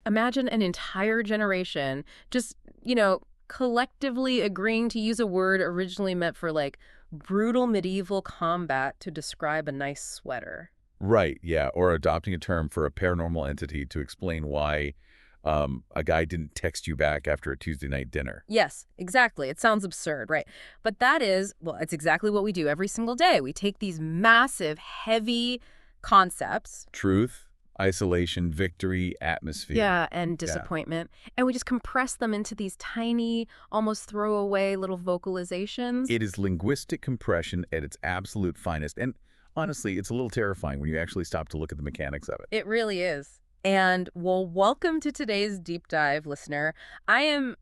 Imagine an entire generation just, collectively agreeing to use a word originally meant for, like, brutal medieval combat to describe a nice sweater. Right, yeah, or adopting a term for a paranormal entity to explain why a guy didn't text you back after a Tuesday night dinner. Yes, exactly. It sounds absurd, right? But that is, well, it's exactly what we do every single day. We take these massive, heavy concepts. Truth, isolation, victory, atmosphere. Yeah, and Yeah. disappointment. And we just compress them into these tiny, almost throwaway little vocalizations. It is linguistic compression at its absolute finest. And honestly, it's a little terrifying when you actually stop to look at the mechanics of it. It really is. And well, welcome to today's deep dive, listener. I'm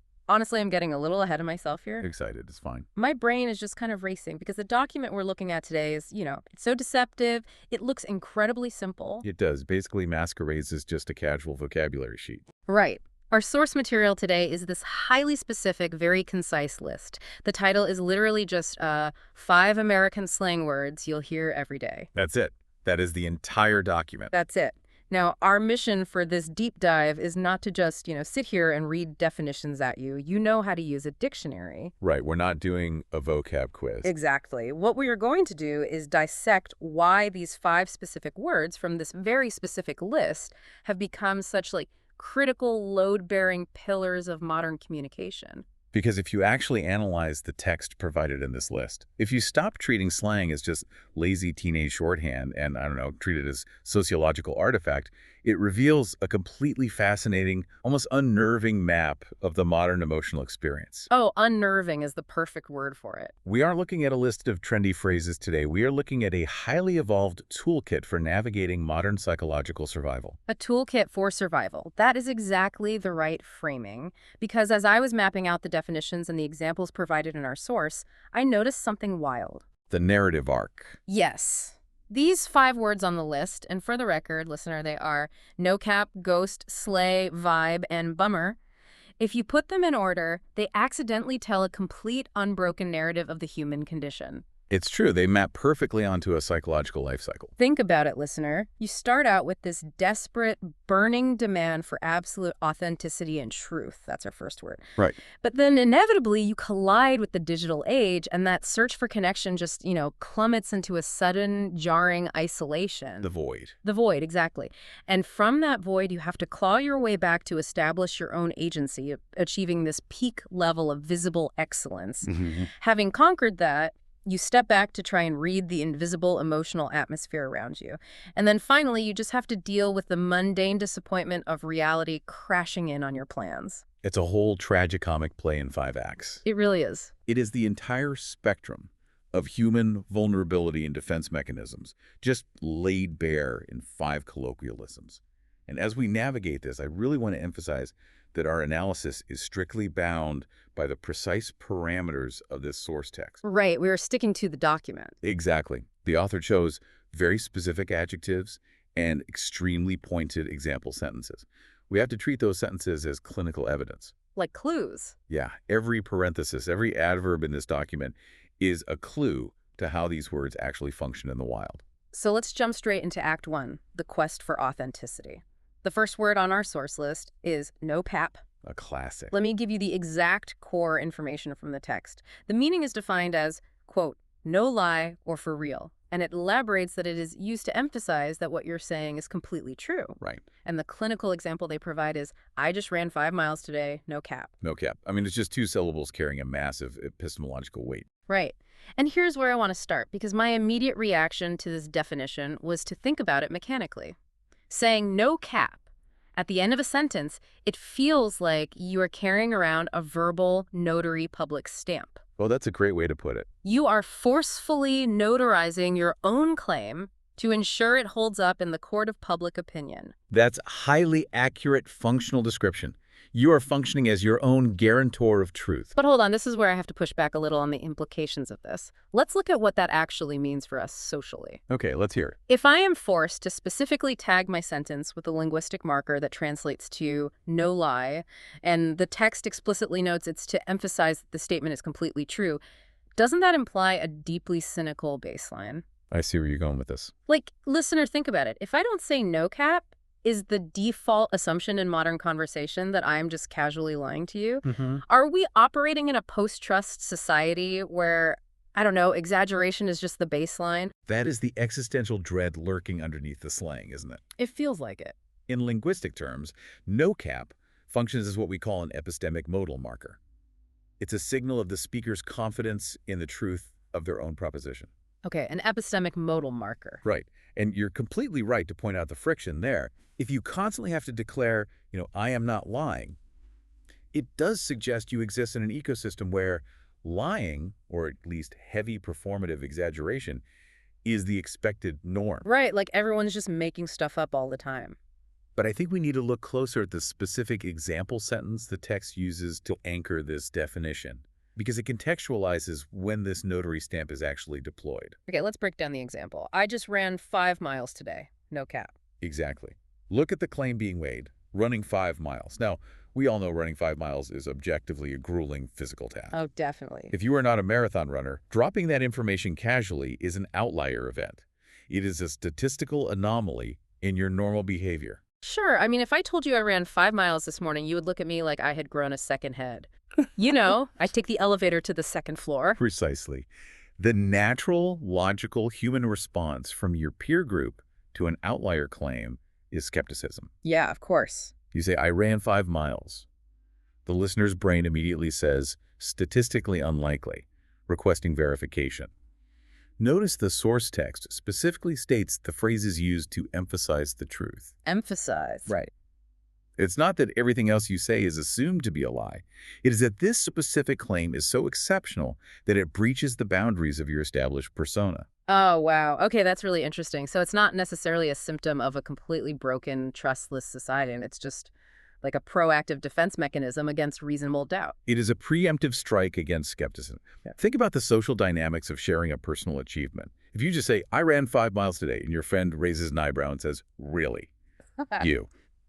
getting a little ahead of myself here. Excited, it's fine. My brain is just kind of racing because the document we're looking at today is, it's so deceptive. It looks incredibly simple. It does. Basically masquerades as just a casual vocabulary sheet. Right. Our source material today is this highly specific, very concise list. The title is literally just 5 American slang words you'll hear every day. That's it. That is the entire document. That's it. Now, our mission for this deep dive is not to just, sit here and read definitions at you. You know how to use a dictionary. Right, we're not doing a vocab quiz. Exactly. What we are going to do is dissect why these 5 specific words from this very specific list have become such, like, critical load-bearing pillars of modern communication. Because if you actually analyze the text provided in this list, if you stop treating slang as just lazy teenage shorthand and, treat it as sociological artifact, it reveals a completely fascinating, almost unnerving map of the modern emotional experience. Oh, unnerving is the perfect word for it. We aren't looking at a list of trendy phrases today. We are looking at a highly evolved toolkit for navigating modern psychological survival. A toolkit for survival. That is exactly the right framing. Because as I was mapping out the definitions and the examples provided in our source, I noticed something wild. The narrative arc. Yes. These 5 words on the list, and for the record, listener, they are no cap, ghost, slay, vibe, and bummer. If you put them in order, they accidentally tell a complete unbroken narrative of the human condition. It's true. They map perfectly onto a psychological life cycle. Think about it, listener. You start out with this desperate, burning demand for absolute authenticity and truth. That's our first word. Right. But then inevitably you collide with the digital age, and that search for connection just, plummets into a sudden, jarring isolation. The void. The void, exactly. And from that void, you have to claw your way back to establish your own agency, achieving this peak level of visible excellence. Mm-hmm. Having conquered that, you step back to try and read the invisible emotional atmosphere around you. And then finally, you just have to deal with the mundane disappointment of reality crashing in on your plans. It's a whole tragicomic play in 5 acts. It really is. It is the entire spectrum of human vulnerability and defense mechanisms, just laid bare in 5 colloquialisms. And as we navigate this, I really want to emphasize that our analysis is strictly bound by the precise parameters of this source text. Right, we are sticking to the document. Exactly. The author chose very specific adjectives and extremely pointed example sentences. We have to treat those sentences as clinical evidence. Like clues. Yeah, every parenthesis, every adverb in this document is a clue to how these words actually function in the wild. So let's jump straight into Act 1, the quest for authenticity. The first word on our source list is no pap. A classic. Let me give you the exact core information from the text. The meaning is defined as, quote, no lie or for real. And it elaborates that it is used to emphasize that what you're saying is completely true. Right. And the clinical example they provide is, I just ran 5 miles today, no cap. No cap. I mean, it's just 2 syllables carrying a massive epistemological weight. Right. And here's where I want to start, because my immediate reaction to this definition was to think about it mechanically. Saying no cap at the end of a sentence, it feels like you are carrying around a verbal notary public stamp. Well, that's a great way to put it. You are forcefully notarizing your own claim to ensure it holds up in the court of public opinion. That's a highly accurate functional description. You are functioning as your own guarantor of truth. But hold on, this is where I have to push back a little on the implications of this. Let's look at what that actually means for us socially. Okay, let's hear it. If I am forced to specifically tag my sentence with a linguistic marker that translates to no lie, and the text explicitly notes it's to emphasize that the statement is completely true, doesn't that imply a deeply cynical baseline? I see where you're going with this. Like, listener, think about it. If I don't say no cap, is the default assumption in modern conversation that I'm just casually lying to you? Mm-hmm. Are we operating in a post-trust society where, I don't know, exaggeration is just the baseline? That is the existential dread lurking underneath the slang, isn't it? It feels like it. In linguistic terms, no cap functions as what we call an epistemic modal marker. It's a signal of the speaker's confidence in the truth of their own proposition. Okay, an epistemic modal marker. Right. And you're completely right to point out the friction there. If you constantly have to declare, I am not lying, it does suggest you exist in an ecosystem where lying, or at least heavy performative exaggeration, is the expected norm. Right, like everyone's just making stuff up all the time. But I think we need to look closer at the specific example sentence the text uses to anchor this definition, because it contextualizes when this notary stamp is actually deployed. Okay, let's break down the example. I just ran 5 miles today. No cap. Exactly. Look at the claim being made, running 5 miles. Now, we all know running 5 miles is objectively a grueling physical task. Oh, definitely. If you are not a marathon runner, dropping that information casually is an outlier event. It is a statistical anomaly in your normal behavior. Sure, I mean, if I told you I ran 5 miles this morning, you would look at me like I had grown a second head. I'd take the elevator to the second floor. Precisely. The natural, logical human response from your peer group to an outlier claim is skepticism. Yeah, of course. You say, I ran 5 miles. The listener's brain immediately says, statistically unlikely, requesting verification. Notice the source text specifically states the phrase is used to emphasize the truth. Emphasize. Right. It's not that everything else you say is assumed to be a lie. It is that this specific claim is so exceptional that it breaches the boundaries of your established persona. Oh, wow. Okay, that's really interesting. So it's not necessarily a symptom of a completely broken, trustless society, and it's just like a proactive defense mechanism against reasonable doubt. It is a preemptive strike against skepticism. Yeah. Think about the social dynamics of sharing a personal achievement. If you just say, I ran 5 miles today, and your friend raises an eyebrow and says, really?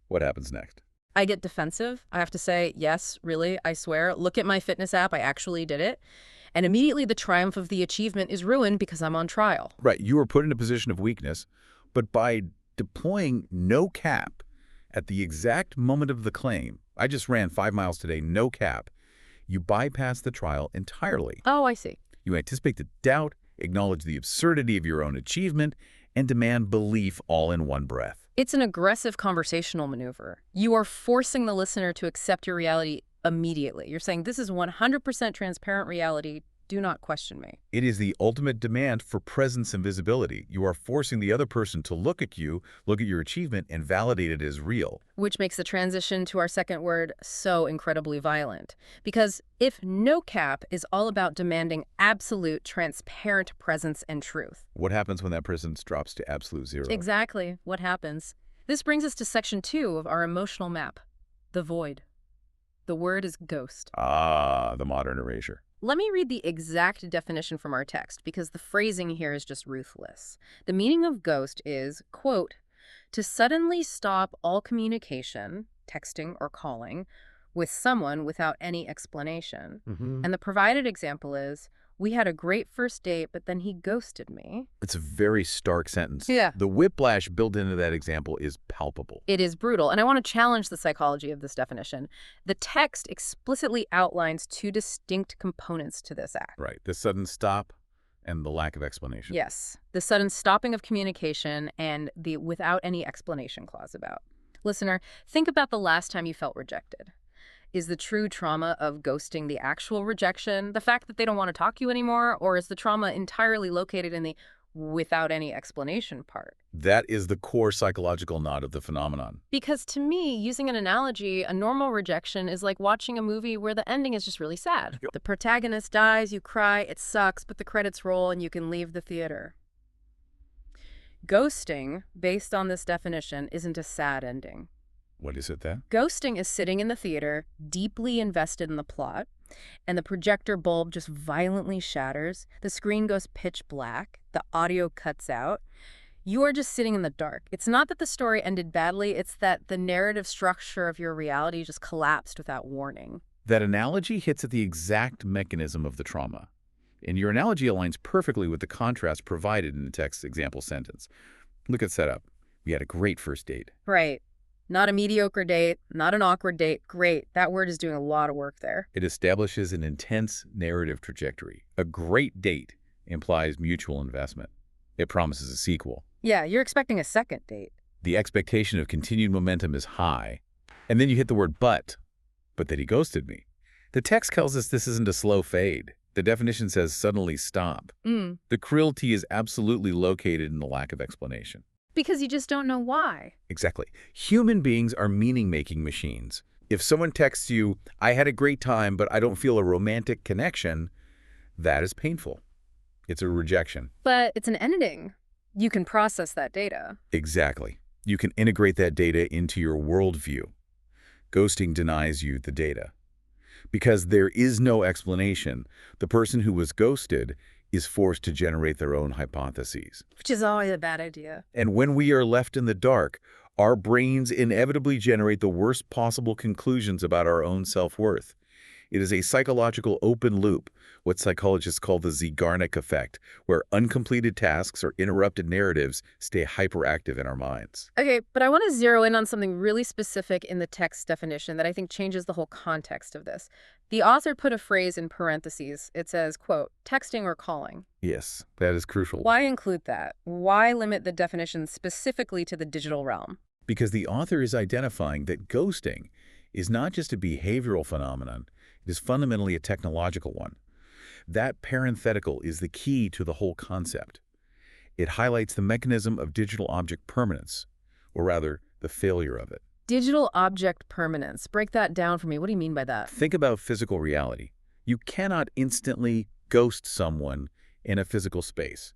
What happens next? I get defensive. I have to say, yes, really, I swear. Look at my fitness app. I actually did it. And immediately the triumph of the achievement is ruined because I'm on trial. Right. You are put in a position of weakness, but by deploying no cap at the exact moment of the claim, I just ran 5 miles today, no cap, you bypass the trial entirely. Oh, I see. You anticipate the doubt, acknowledge the absurdity of your own achievement, and demand belief all in one breath. It's an aggressive conversational maneuver. You are forcing the listener to accept your reality immediately. You're saying, this is 100% transparent reality. Do not question me. It is the ultimate demand for presence and visibility. You are forcing the other person to look at you, look at your achievement, and validate it as real. Which makes the transition to our second word so incredibly violent. Because if no cap is all about demanding absolute, transparent presence and truth. What happens when that presence drops to absolute zero? Exactly. What happens? This brings us to section 2 of our emotional map, the void. The word is ghost. Ah, the modern erasure. Let me read the exact definition from our text, because the phrasing here is just ruthless. The meaning of ghost is, quote, to suddenly stop all communication, texting or calling, with someone without any explanation. And the provided example is, we had a great first date, but then he ghosted me. It's a very stark sentence. Yeah. The whiplash built into that example is palpable. It is brutal, and I want to challenge the psychology of this definition. The text explicitly outlines 2 distinct components to this act. Right. The sudden stop and the lack of explanation. Yes. The sudden stopping of communication and the without any explanation clause about. Listener, think about the last time you felt rejected. Is the true trauma of ghosting the actual rejection, the fact that they don't want to talk to you anymore, or is the trauma entirely located in the without any explanation part? That is the core psychological knot of the phenomenon. Because to me, using an analogy, a normal rejection is like watching a movie where the ending is just really sad. Yep. The protagonist dies, you cry, it sucks, but the credits roll and you can leave the theater. Ghosting, based on this definition, isn't a sad ending. What is it then? Ghosting is sitting in the theater, deeply invested in the plot, and the projector bulb just violently shatters, the screen goes pitch black, the audio cuts out. You are just sitting in the dark. It's not that the story ended badly, it's that the narrative structure of your reality just collapsed without warning. That analogy hits at the exact mechanism of the trauma. And your analogy aligns perfectly with the contrast provided in the text's example sentence. Look at setup. We had a great first date. Right. Not a mediocre date, not an awkward date. Great. That word is doing a lot of work there. It establishes an intense narrative trajectory. A great date implies mutual investment. It promises a sequel. Yeah, you're expecting a second date. The expectation of continued momentum is high. And then you hit the word but that he ghosted me. The text tells us this isn't a slow fade. The definition says suddenly stop. The cruelty is absolutely located in the lack of explanation. Because you just don't know why. Exactly. Human beings are meaning-making machines. If someone texts you, I had a great time, but I don't feel a romantic connection, that is painful. It's a rejection. But it's an ending. You can process that data. Exactly. You can integrate that data into your worldview. Ghosting denies you the data. Because there is no explanation, the person who was ghosted is forced to generate their own hypotheses. Which is always a bad idea. And when we are left in the dark, our brains inevitably generate the worst possible conclusions about our own self-worth. It is a psychological open loop, what psychologists call the Zeigarnik effect, where uncompleted tasks or interrupted narratives stay hyperactive in our minds. Okay, but I want to zero in on something really specific in the text definition that I think changes the whole context of this. The author put a phrase in parentheses. It says, quote, texting or calling. Yes, that is crucial. Why include that? Why limit the definition specifically to the digital realm? Because the author is identifying that ghosting is not just a behavioral phenomenon, it is fundamentally a technological one. That parenthetical is the key to the whole concept. It highlights the mechanism of digital object permanence, or rather, the failure of it. Digital object permanence. Break that down for me. What do you mean by that? Think about physical reality. You cannot instantly ghost someone in a physical space.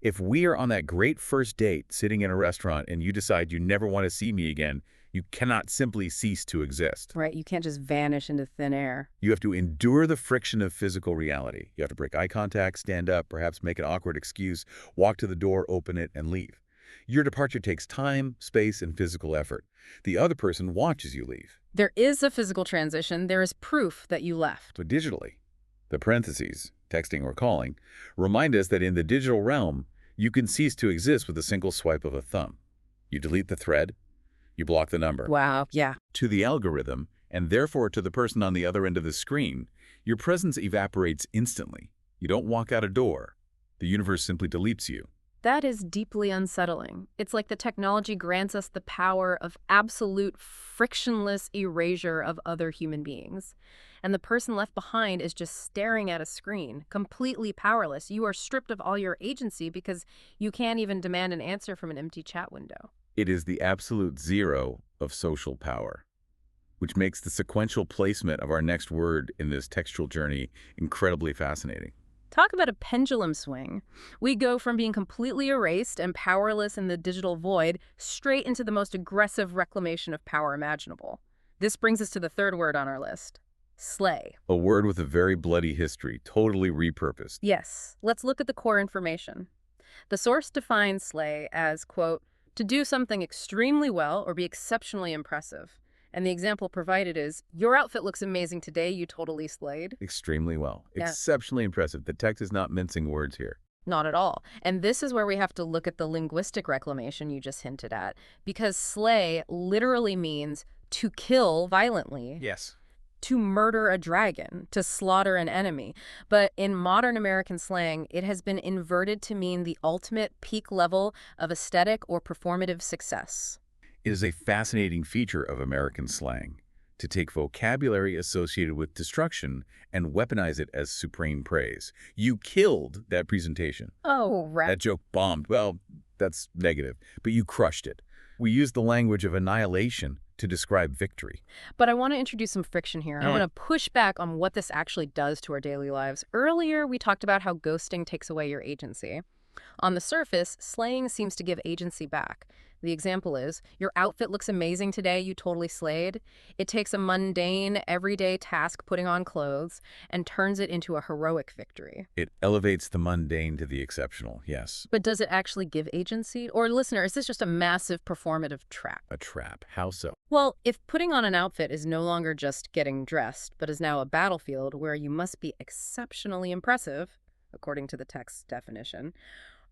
If we are on that great first date sitting in a restaurant and you decide you never want to see me again, you cannot simply cease to exist. Right, you can't just vanish into thin air. You have to endure the friction of physical reality. You have to break eye contact, stand up, perhaps make an awkward excuse, walk to the door, open it, and leave. Your departure takes time, space, and physical effort. The other person watches you leave. There is a physical transition. There is proof that you left. But digitally, the parentheses, texting or calling, remind us that in the digital realm, you can cease to exist with a single swipe of a thumb. You delete the thread, you block the number. Wow, yeah. To the algorithm, and therefore to the person on the other end of the screen, your presence evaporates instantly. You don't walk out a door. The universe simply deletes you. That is deeply unsettling. It's like the technology grants us the power of absolute frictionless erasure of other human beings. And the person left behind is just staring at a screen, completely powerless. You are stripped of all your agency because you can't even demand an answer from an empty chat window. It is the absolute zero of social power, which makes the sequential placement of our next word in this textual journey incredibly fascinating. Talk about a pendulum swing. We go from being completely erased and powerless in the digital void straight into the most aggressive reclamation of power imaginable. This brings us to the third word on our list. Slay. A word with a very bloody history, totally repurposed. Yes, let's look at the core information. The source defines slay as, quote, to do something extremely well or be exceptionally impressive. And the example provided is, your outfit looks amazing today, you totally slayed. Extremely well. Yeah. Exceptionally impressive. The text is not mincing words here. Not at all. And this is where we have to look at the linguistic reclamation you just hinted at. Because slay literally means to kill violently. Yes. To murder a dragon, to slaughter an enemy. But in modern American slang, it has been inverted to mean the ultimate peak level of aesthetic or performative success. It is a fascinating feature of American slang to take vocabulary associated with destruction and weaponize it as supreme praise. You killed that presentation. Oh, right. That joke bombed. Well, that's negative, but you crushed it. We use the language of annihilation to describe victory. But I want to introduce some friction here. I want to push back on what this actually does to our daily lives. Earlier, we talked about how ghosting takes away your agency. On the surface, slaying seems to give agency back. The example is, your outfit looks amazing today, you totally slayed. It takes a mundane, everyday task, putting on clothes, and turns it into a heroic victory. It elevates the mundane to the exceptional, yes. But does it actually give agency? Or, listener, is this just a massive performative trap? A trap. How so? Well, if putting on an outfit is no longer just getting dressed, but is now a battlefield where you must be exceptionally impressive, according to the text definition,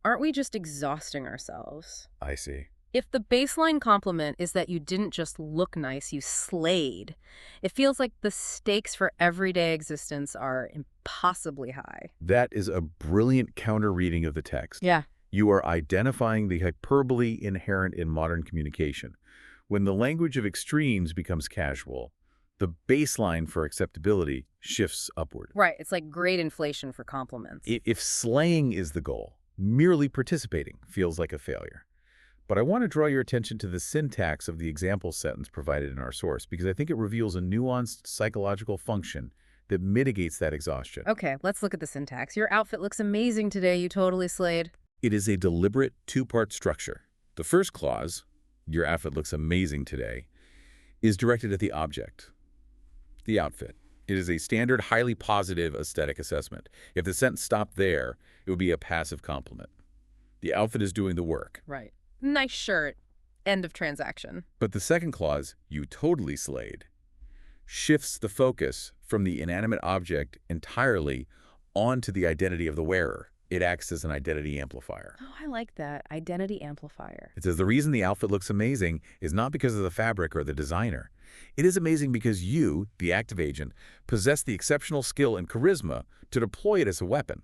aren't we just exhausting ourselves? I see. If the baseline compliment is that you didn't just look nice, you slayed, it feels like the stakes for everyday existence are impossibly high. That is a brilliant counter-reading of the text. Yeah. You are identifying the hyperbole inherent in modern communication. When the language of extremes becomes casual, the baseline for acceptability shifts upward. Right. It's like great inflation for compliments. If slaying is the goal, merely participating feels like a failure. But I want to draw your attention to the syntax of the example sentence provided in our source because I think it reveals a nuanced psychological function that mitigates that exhaustion. Okay, let's look at the syntax. Your outfit looks amazing today. You totally slayed. It is a deliberate two-part structure. The first clause, your outfit looks amazing today, is directed at the object, the outfit. It is a standard, highly positive aesthetic assessment. If the sentence stopped there, it would be a passive compliment. The outfit is doing the work. Right. Nice shirt. End of transaction. But the second clause, you totally slayed, shifts the focus from the inanimate object entirely onto the identity of the wearer. It acts as an identity amplifier. Oh, I like that. Identity amplifier. It says the reason the outfit looks amazing is not because of the fabric or the designer. It is amazing because you, the active agent, possess the exceptional skill and charisma to deploy it as a weapon.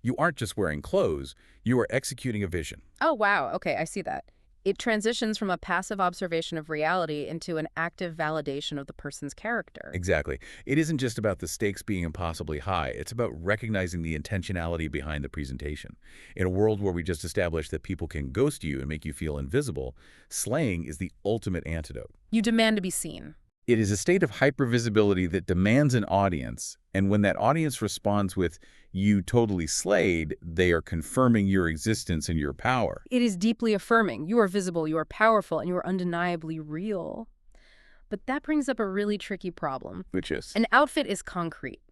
You aren't just wearing clothes, you are executing a vision. Oh, wow. Okay, I see that. It transitions from a passive observation of reality into an active validation of the person's character. Exactly. It isn't just about the stakes being impossibly high. It's about recognizing the intentionality behind the presentation. In a world where we just established that people can ghost you and make you feel invisible, slang is the ultimate antidote. You demand to be seen. It is a state of hypervisibility that demands an audience, and when that audience responds with, "You totally slayed," they are confirming your existence and your power. It is deeply affirming. You are visible, you are powerful, and you are undeniably real. But that brings up a really tricky problem. Which is? An outfit is concrete.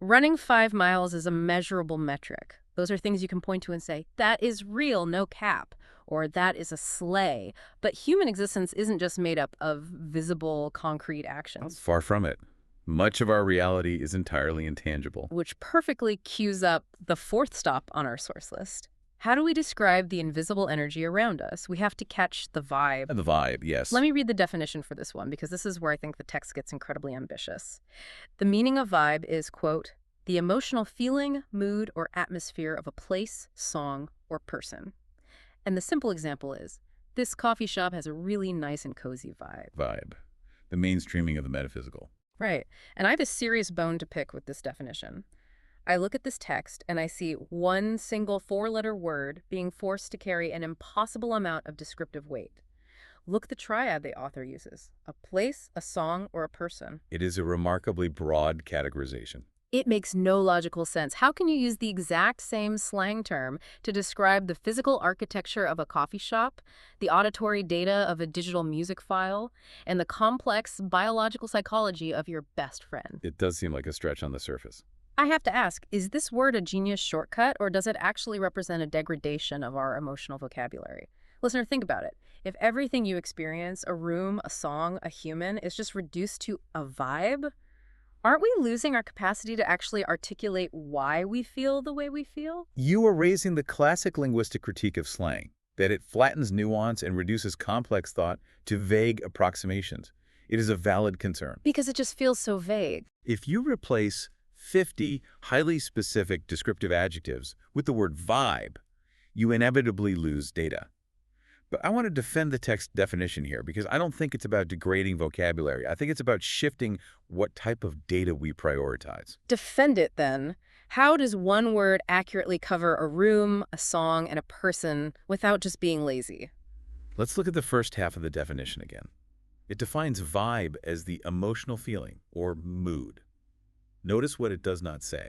Running 5 miles is a measurable metric. Those are things you can point to and say, that is real, no cap, or that is a slay. But human existence isn't just made up of visible, concrete actions. Far from it. Much of our reality is entirely intangible. Which perfectly cues up the fourth stop on our source list. How do we describe the invisible energy around us? We have to catch the vibe. The vibe, yes. Let me read the definition for this one, because this is where I think the text gets incredibly ambitious. The meaning of vibe is, quote, the emotional feeling, mood, or atmosphere of a place, song, or person. And the simple example is, this coffee shop has a really nice and cozy vibe. Vibe. The mainstreaming of the metaphysical. Right. And I have a serious bone to pick with this definition. I look at this text and I see one single 4-letter word being forced to carry an impossible amount of descriptive weight. Look at the triad the author uses. A place, a song, or a person. It is a remarkably broad categorization. It makes no logical sense. How can you use the exact same slang term to describe the physical architecture of a coffee shop, the auditory data of a digital music file, and the complex biological psychology of your best friend? It does seem like a stretch on the surface. I have to ask, is this word a genius shortcut, or does it actually represent a degradation of our emotional vocabulary? Listener, think about it. If everything you experience, a room, a song, a human, is just reduced to a vibe, aren't we losing our capacity to actually articulate why we feel the way we feel? You are raising the classic linguistic critique of slang, that it flattens nuance and reduces complex thought to vague approximations. It is a valid concern. Because it just feels so vague. If you replace 50 highly specific descriptive adjectives with the word vibe, you inevitably lose data. But I want to defend the text definition here because I don't think it's about degrading vocabulary. I think it's about shifting what type of data we prioritize. Defend it, then. How does one word accurately cover a room, a song, and a person without just being lazy? Let's look at the first half of the definition again. It defines vibe as the emotional feeling or mood. Notice what it does not say.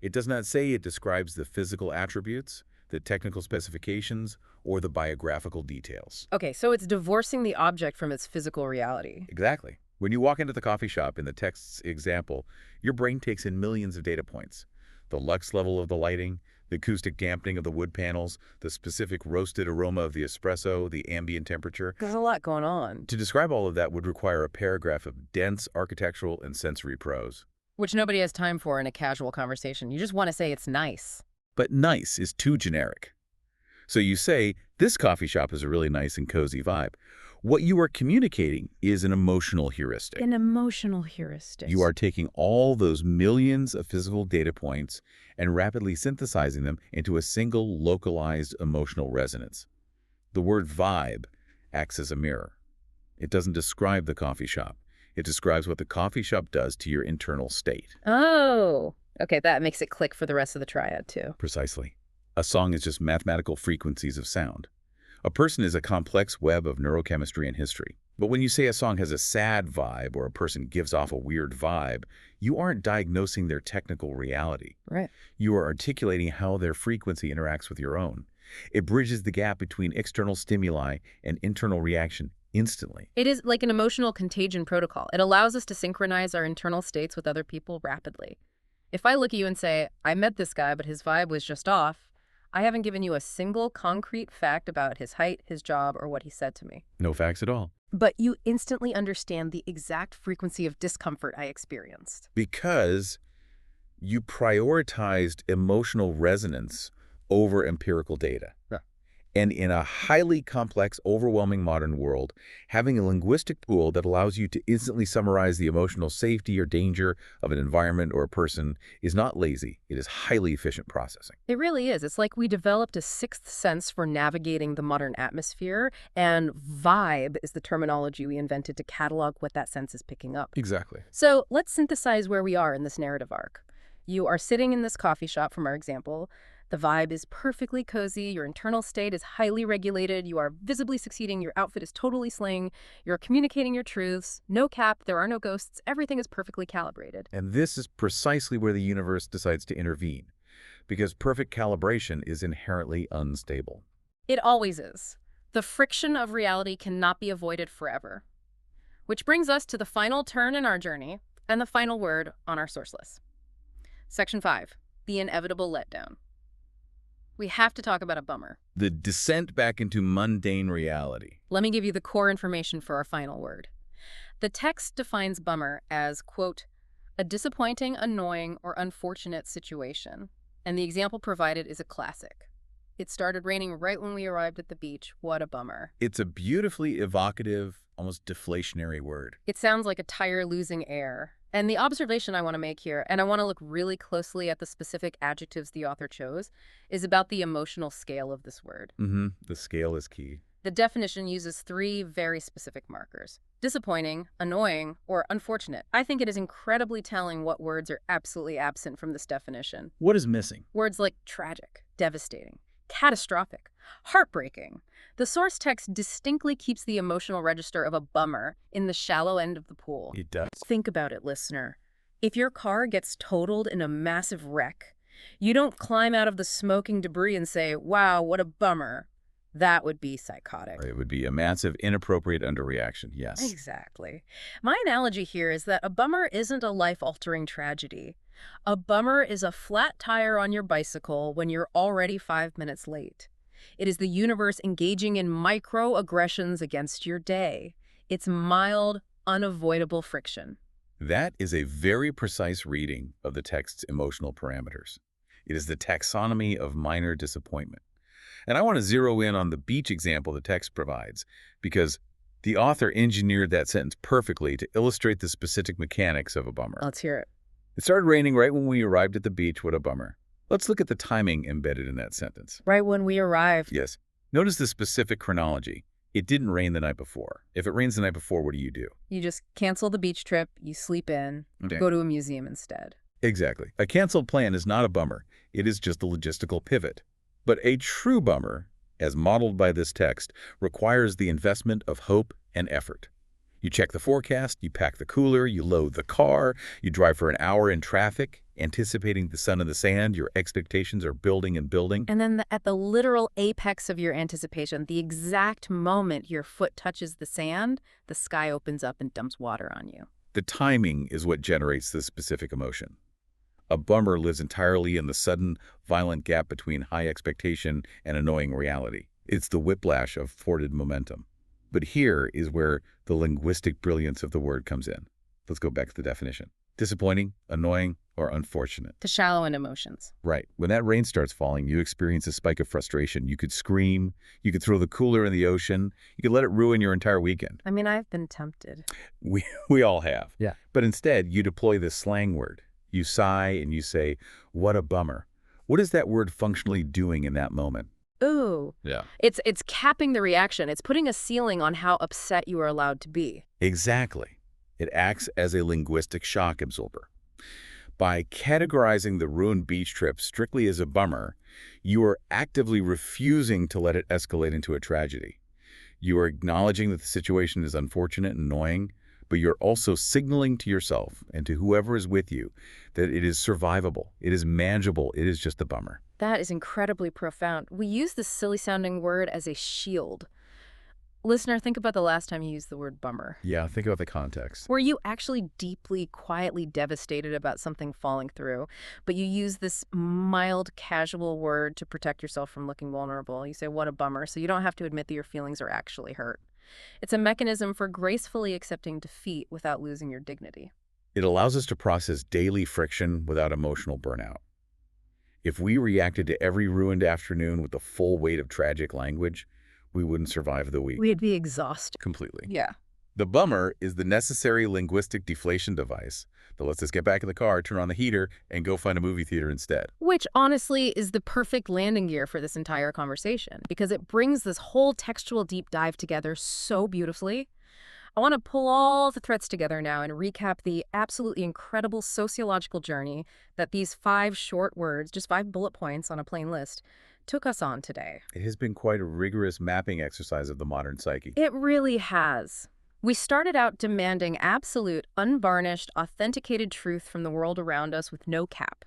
It does not say it describes the physical attributes, the technical specifications, or the biographical details. Okay, so it's divorcing the object from its physical reality. Exactly. When you walk into the coffee shop in the text's example, your brain takes in millions of data points. The lux level of the lighting, the acoustic dampening of the wood panels, the specific roasted aroma of the espresso, the ambient temperature. There's a lot going on. To describe all of that would require a paragraph of dense architectural and sensory prose. Which nobody has time for in a casual conversation. You just want to say it's nice. But nice is too generic. So you say, this coffee shop is a really nice and cozy vibe. What you are communicating is an emotional heuristic. An emotional heuristic. You are taking all those millions of physical data points and rapidly synthesizing them into a single localized emotional resonance. The word vibe acts as a mirror. It doesn't describe the coffee shop. It describes what the coffee shop does to your internal state. Oh, okay, that makes it click for the rest of the triad, too. Precisely. A song is just mathematical frequencies of sound. A person is a complex web of neurochemistry and history. But when you say a song has a sad vibe or a person gives off a weird vibe, you aren't diagnosing their technical reality. Right. You are articulating how their frequency interacts with your own. It bridges the gap between external stimuli and internal reaction instantly. It is like an emotional contagion protocol. It allows us to synchronize our internal states with other people rapidly. If I look at you and say, I met this guy, but his vibe was just off, I haven't given you a single concrete fact about his height, his job, or what he said to me. No facts at all. But you instantly understand the exact frequency of discomfort I experienced. Because you prioritized emotional resonance over empirical data. Yeah. And in a highly complex, overwhelming modern world, having a linguistic tool that allows you to instantly summarize the emotional safety or danger of an environment or a person is not lazy. It is highly efficient processing. It really is. It's like we developed a sixth sense for navigating the modern atmosphere, and vibe is the terminology we invented to catalog what that sense is picking up. Exactly. So let's synthesize where we are in this narrative arc. You are sitting in this coffee shop, from our example. The vibe is perfectly cozy, your internal state is highly regulated, you are visibly succeeding, your outfit is totally slang, you're communicating your truths, no cap, there are no ghosts, everything is perfectly calibrated. And this is precisely where the universe decides to intervene, because perfect calibration is inherently unstable. It always is. The friction of reality cannot be avoided forever. Which brings us to the final turn in our journey and the final word on our source list. Section 5, the inevitable letdown. We have to talk about a bummer. The descent back into mundane reality. Let me give you the core information for our final word. The text defines bummer as, quote, a disappointing, annoying, or unfortunate situation. And the example provided is a classic. It started raining right when we arrived at the beach. What a bummer. It's a beautifully evocative, almost deflationary word. It sounds like a tire losing air. And the observation I want to make here, and I want to look really closely at the specific adjectives the author chose, is about the emotional scale of this word. The scale is key. The definition uses 3 very specific markers: disappointing, annoying, or unfortunate. I think it is incredibly telling what words are absolutely absent from this definition. What is missing? Words like tragic, devastating, catastrophic, heartbreaking. The source text distinctly keeps the emotional register of a bummer in the shallow end of the pool. It does. Think about it, listener. If your car gets totaled in a massive wreck, you don't climb out of the smoking debris and say, wow, what a bummer. That would be psychotic. It would be a massive, inappropriate underreaction, yes. Exactly. My analogy here is that a bummer isn't a life-altering tragedy. A bummer is a flat tire on your bicycle when you're already 5 minutes late. It is the universe engaging in microaggressions against your day. It's mild, unavoidable friction. That is a very precise reading of the text's emotional parameters. It is the taxonomy of minor disappointment. And I want to zero in on the beach example the text provides, because the author engineered that sentence perfectly to illustrate the specific mechanics of a bummer. Let's hear it. It started raining right when we arrived at the beach. What a bummer. Let's look at the timing embedded in that sentence. Right when we arrived. Yes. Notice the specific chronology. It didn't rain the night before. If it rains the night before, what do? You just cancel the beach trip, you sleep in, Okay. go to a museum instead. Exactly. A canceled plan is not a bummer. It is just a logistical pivot. But a true bummer, as modeled by this text, requires the investment of hope and effort. You check the forecast, you pack the cooler, you load the car, you drive for an hour in traffic, anticipating the sun and the sand. Your expectations are building and building. And then at the literal apex of your anticipation, the exact moment your foot touches the sand, the sky opens up and dumps water on you. The timing is what generates this specific emotion. A bummer lives entirely in the sudden, violent gap between high expectation and annoying reality. It's the whiplash of thwarted momentum. But here is where the linguistic brilliance of the word comes in. Let's go back to the definition. Disappointing, annoying, or unfortunate. To shallow in emotions. Right. When that rain starts falling, you experience a spike of frustration. You could scream, you could throw the cooler in the ocean, you could let it ruin your entire weekend. I mean, I've been tempted. We all have. Yeah. But instead, you deploy this slang word. You sigh and you say, "What a bummer." What is that word functionally doing in that moment? Ooh. Yeah. It's capping the reaction. It's putting a ceiling on how upset you are allowed to be. Exactly. It acts as a linguistic shock absorber. By categorizing the ruined beach trip strictly as a bummer, you are actively refusing to let it escalate into a tragedy. You are acknowledging that the situation is unfortunate and annoying, but you're also signaling to yourself and to whoever is with you that it is survivable, it is manageable, it is just a bummer. That is incredibly profound. We use this silly-sounding word as a shield. Listener, think about the last time you used the word bummer. Yeah, think about the context. Were you actually deeply, quietly devastated about something falling through, but you use this mild, casual word to protect yourself from looking vulnerable? You say, what a bummer, so you don't have to admit that your feelings are actually hurt. It's a mechanism for gracefully accepting defeat without losing your dignity. It allows us to process daily friction without emotional burnout. If we reacted to every ruined afternoon with the full weight of tragic language, we wouldn't survive the week. We'd be exhausted. Completely. Yeah. The bummer is the necessary linguistic deflation device that lets us get back in the car, turn on the heater, and go find a movie theater instead. Which, honestly, is the perfect landing gear for this entire conversation, because it brings this whole textual deep dive together so beautifully. I want to pull all the threads together now and recap the absolutely incredible sociological journey that these 5 short words, just 5 bullet points on a plain list, took us on today. It has been quite a rigorous mapping exercise of the modern psyche. It really has. We started out demanding absolute, unvarnished, authenticated truth from the world around us with no cap.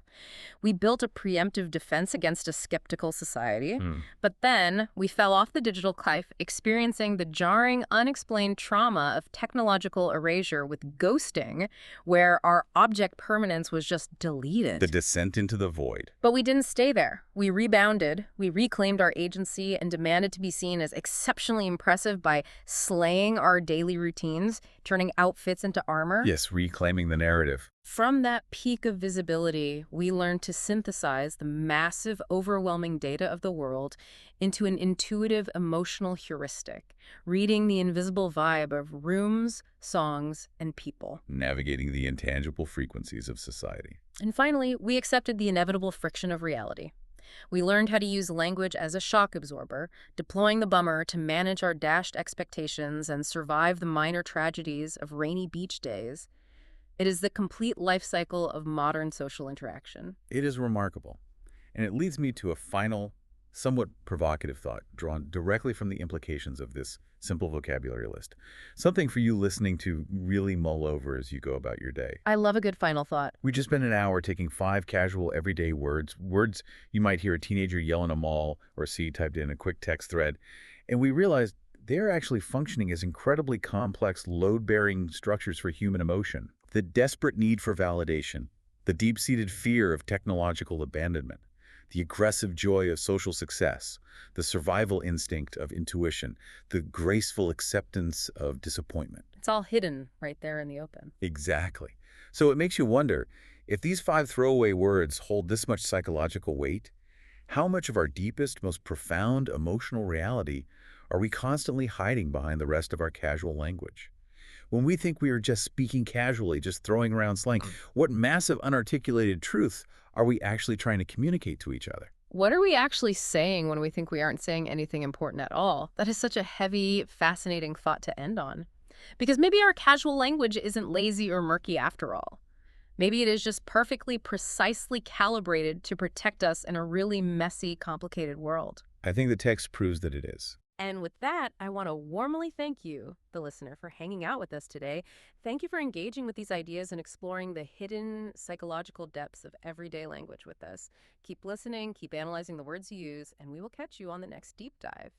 We built a preemptive defense against a skeptical society, but then we fell off the digital cliff, experiencing the jarring, unexplained trauma of technological erasure with ghosting, where our object permanence was just deleted. The descent into the void. But we didn't stay there. We rebounded, we reclaimed our agency, and demanded to be seen as exceptionally impressive by slaying our daily routines, turning outfits into armor. Yes, reclaiming the narrative. From that peak of visibility, we learned to synthesize the massive, overwhelming data of the world into an intuitive, emotional heuristic, reading the invisible vibe of rooms, songs, and people. Navigating the intangible frequencies of society. And finally, we accepted the inevitable friction of reality. We learned how to use language as a shock absorber, deploying the bummer to manage our dashed expectations and survive the minor tragedies of rainy beach days. It is the complete life cycle of modern social interaction. It is remarkable. And it leads me to a final, somewhat provocative thought drawn directly from the implications of this simple vocabulary list. Something for you listening to really mull over as you go about your day. I love a good final thought. We just spent an hour taking 5 casual everyday words you might hear a teenager yell in a mall or see typed in a quick text thread, and we realized they're actually functioning as incredibly complex, load-bearing structures for human emotion. The desperate need for validation, the deep-seated fear of technological abandonment, the aggressive joy of social success, the survival instinct of intuition, the graceful acceptance of disappointment. It's all hidden right there in the open. Exactly. So it makes you wonder, if these 5 throwaway words hold this much psychological weight, how much of our deepest, most profound emotional reality are we constantly hiding behind the rest of our casual language? When we think we are just speaking casually, just throwing around slang, what massive unarticulated truth are we actually trying to communicate to each other? What are we actually saying when we think we aren't saying anything important at all? That is such a heavy, fascinating thought to end on. Because maybe our casual language isn't lazy or murky after all. Maybe it is just perfectly, precisely calibrated to protect us in a really messy, complicated world. I think the text proves that it is. And with that, I want to warmly thank you, the listener, for hanging out with us today. Thank you for engaging with these ideas and exploring the hidden psychological depths of everyday language with us. Keep listening, keep analyzing the words you use, and we will catch you on the next deep dive.